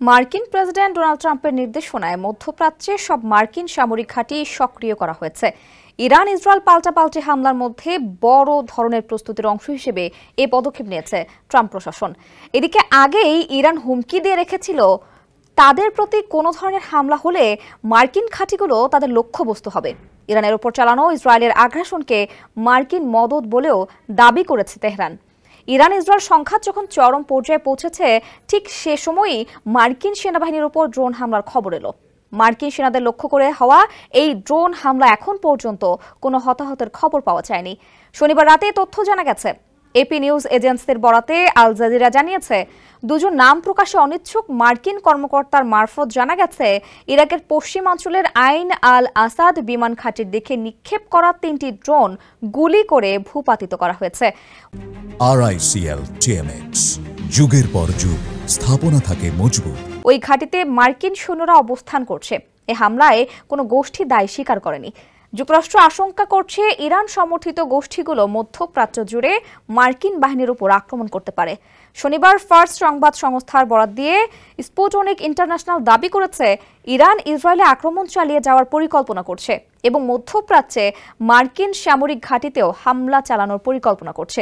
মার্কিন president Donald ট্রাম্পের নির্দেশনায় মধ্যপ্রাচ্যে সব মার্কিন সামরিক ঘাঁটি সক্রিয় করা হয়েছে। ইরান ইসরায়েল পাল্টাপাল্টি হামলার মধ্যে বড় ধরনের প্রস্তুতির অংশ হিসেবে এই পদক্ষেপ নিয়েছে ট্রাম্প প্রশাসন। এদিকে আগেই ইরান হুমকি দিয়ে রেখেছিল তাদের প্রতি কোনো ধরনের হামলা হলে মার্কিন ঘাঁটিগুলো তাদের লক্ষ্যবস্তু হবে। ইরানের ওপর চালানো ইসরায়েলের আগ্রাসনকে মার্কিন মদদ বলেও দাবি করেছে তেহরান। ইরান ইসরায়েল সংঘাত যখন চরম পর্যায়ে পৌঁছেছে ঠিক সে সময়ই মার্কিন সেনাবাহিনীর উপর ড্রোন হামলার খবর এলো। মার্কিন সেনাদের লক্ষ্য করে হওয়া এই ড্রোন হামলা এখন পর্যন্ত কোনো হতাহতের খবর পাওয়া যায়নি। শনিবার রাতে তথ্য জানা গেছে। এপি নিউজ এজেন্সির বরাতে আল জাজিরা জানিয়েছে, দুজন নাম প্রকাশে অনিচ্ছুক মার্কিন কর্মকর্তার মারফত জানা গেছে ইরাকের পশ্চিমাঞ্চলের আইন আল আসাদ বিমান ঘাঁটির দিকে নিক্ষেপ করা 3টি ড্রোন গুলি করে ভূপাতিত করা হয়েছে। RICL TMX, যুগের পর যুগ স্থাপনা থাকে মজবুত। ওই ঘাঁটিতে মার্কিন সৈন্যরা অবস্থান করছে। এই হামলায় কোনো গোষ্ঠী দায় স্বীকার করেনি। যুক্তরাষ্ট্র আশঙ্কা করছে ইরান সমর্থিত গোষ্ঠীগুলো মধ্যপ্রাচ্য জুড়ে মার্কিন বাহিনীর উপর আক্রমণ করতে পারে। শনিবার ফার্স্ট সংবাদ সংস্থার বরাত দিয়ে স্পুটনিক ইন্টারন্যাশনাল দাবি করেছে ইরান ইসরায়েলে আক্রমণ চালিয়ে যাওয়ার পরিকল্পনা করছে এবং মধ্যপ্রাচ্যে মার্কিন সামরিক ঘাঁটিতেও হামলা চালানোর পরিকল্পনা করছে।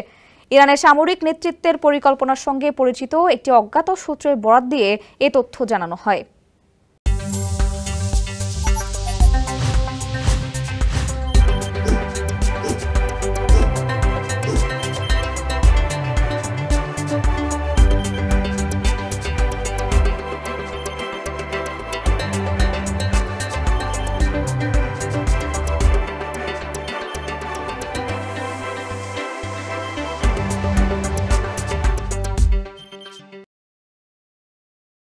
ইরানের সামরিক নেতৃত্বের পরিকল্পনার সঙ্গে পরিচিত একটি অজ্ঞাত সূত্রের বরাত দিয়ে এ তথ্য জানানো হয়।